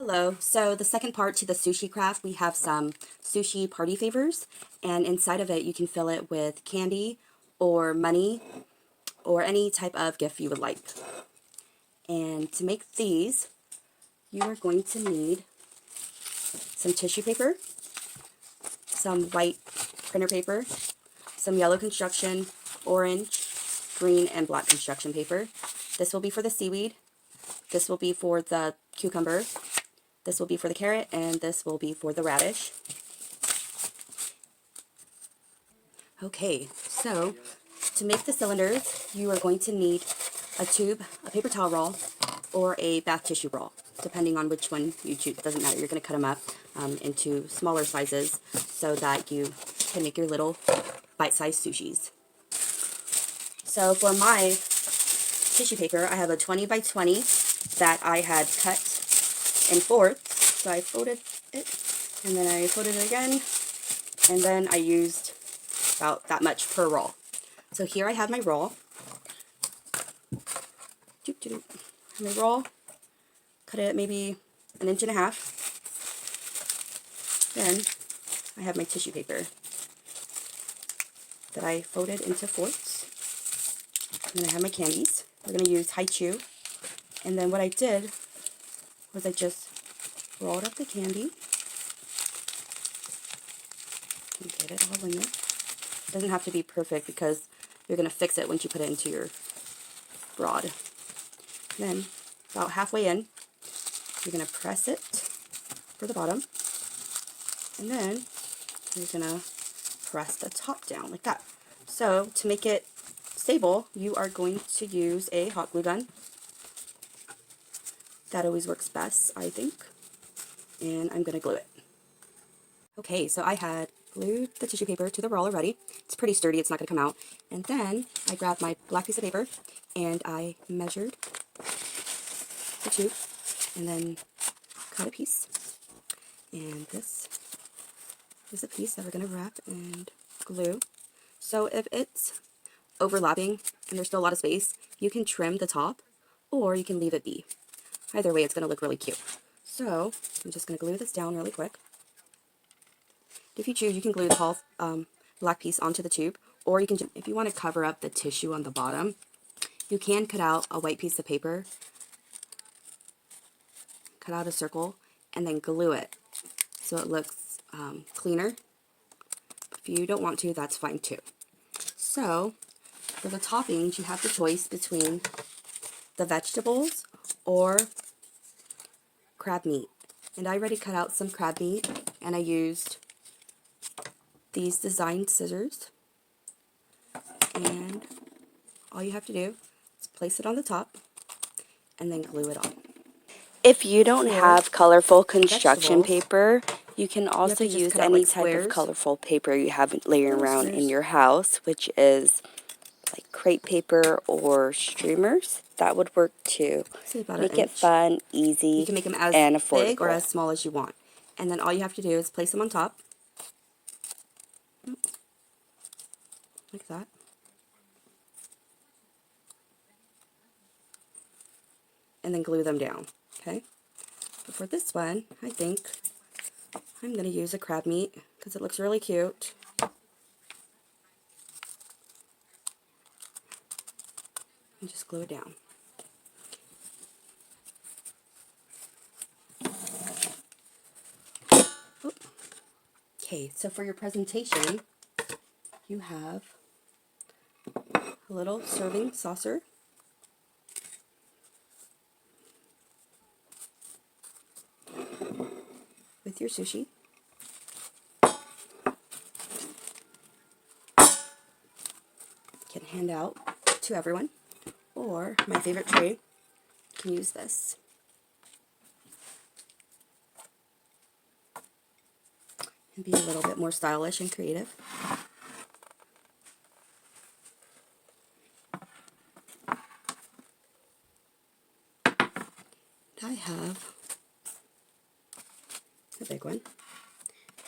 Hello, so the second part to the sushi craft, we have some sushi party favors, and inside of it you can fill it with candy or money or any type of gift you would like. And to make these, you are going to need some tissue paper, some white printer paper, some yellow construction, orange, green, and black construction paper. This will be for the seaweed, this will be for the cucumber, this will be for the carrot, and this will be for the radish. Okay, so to make the cylinders, you are going to need a tube, a paper towel roll, or a bath tissue roll, depending on which one you choose. It doesn't matter. You're going to cut them up into smaller sizes so that you can make your little bite-sized sushis. So for my tissue paper, I have a 20 by 20 that I had cut in fourths. So I folded it, and then I folded it again, and then I used about that much per roll. So here I have my roll. My roll, cut it maybe 1.5 inches. Then I have my tissue paper that I folded into fourths. And then I have my candies. We're going to use haichu. And then what I did was I just rolled up the candy and get it all in there. It doesn't have to be perfect because you're going to fix it once you put it into your rod. And then about halfway in, you're going to press it for the bottom, and then you're going to press the top down like that. So to make it stable, you are going to use a hot glue gun. That always works best, I think. And I'm going to glue it. Okay, so I had glued the tissue paper to the roll already. It's pretty sturdy, it's not going to come out. And then I grabbed my black piece of paper and I measured the tube and then cut a piece. And this is the piece that we're going to wrap and glue. So if it's overlapping and there's still a lot of space, you can trim the top or you can leave it be. Either way, it's going to look really cute. So I'm just going to glue this down really quick. If you choose, you can glue the whole black piece onto the tube, or you can, if you want to cover up the tissue on the bottom, you can cut out a white piece of paper, cut out a circle, and then glue it so it looks cleaner. If you don't want to, that's fine too. So for the toppings, you have the choice between the vegetables or crab meat. And I already cut out some crab meat, and I used these designed scissors. And all you have to do is place it on the top and then glue it on. If you don't have colorful construction paper, you can also use any type of colorful paper you have laying around in your house, which is like crepe paper or streamers. That would work too. Make it fun, easy, you can make them as and affordable. Big or as small as you want. And then all you have to do is place them on top, like that. And then glue them down, okay? But for this one, I think I'm going to use a crab meat because it looks really cute. And just glue it down. Okay, so for your presentation, you have a little serving saucer. With your sushi. Can hand out to everyone. Or, my favorite tray, you can use this. And be a little bit more stylish and creative. I have a big one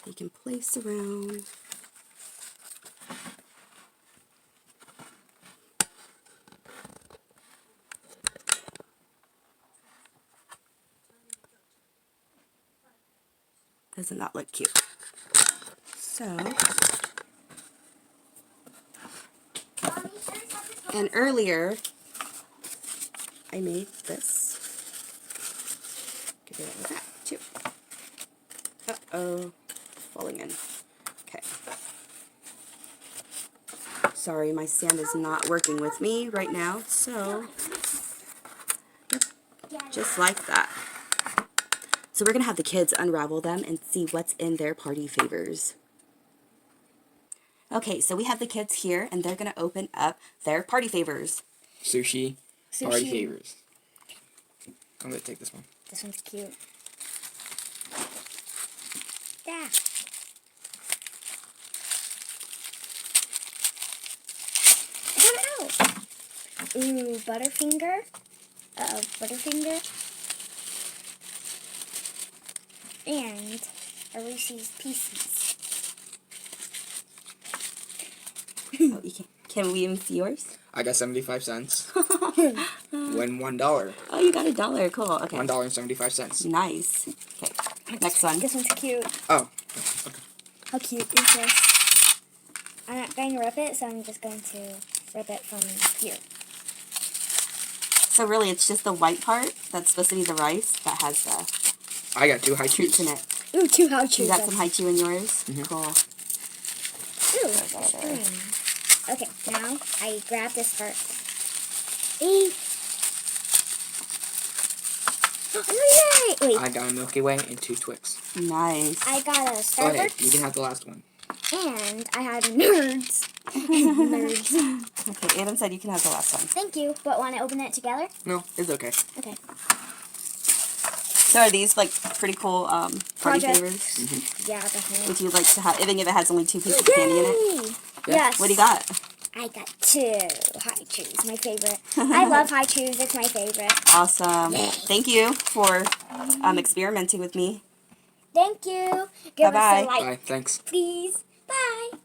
you can place around. Doesn't that look cute? So, and earlier I made this. Get rid of that too. Uh-oh, falling in. Okay. Sorry, my stand is not working with me right now, so yep, just like that. So we're going to have the kids unravel them and see what's in their party favors. Okay, so we have the kids here, and they're going to open up their party favors. Sushi. Party favors. I'm going to take this one. This one's cute. Yeah. I got it out. Ooh, Butterfinger. Uh-oh, Butterfinger. And a Reese's Pieces. Oh, can we even see yours? I got 75 cents. Win $1. Oh, you got $1. Cool. Okay. $1.75. Nice. Okay. Next one. This one's cute. Oh. Okay. How cute is this? I'm not going to rip it, so I'm just going to rip it from here. So really, it's just the white part that's supposed to be the rice that has the I got 2 high treats chews. in it. Ooh, 2 high chews. You got some high chew in yours? Mm-hmm. Cool. Ooh, spring. Okay, now I grab this part. Yay! Wait. I got a Milky Way and 2 Twix. Nice. I got a Go Starburst. ahead. You can have the last one. And I had Nerds. Nerds. Okay, Adam said you can have the last one. Thank you. But want to open it together? No, it's okay. Okay. So are these like pretty cool party Project. favors? Mm-hmm. Yeah, definitely. Would you like to have, even if it has only 2 pieces of candy in it? Yay! Yeah. Yes. What do you got? I got 2 high chews. My favorite. I love high chews. It's my favorite. Awesome. Thank you for experimenting with me. Thank you. Give Bye-bye. us a like, Bye. Thanks. please. Bye.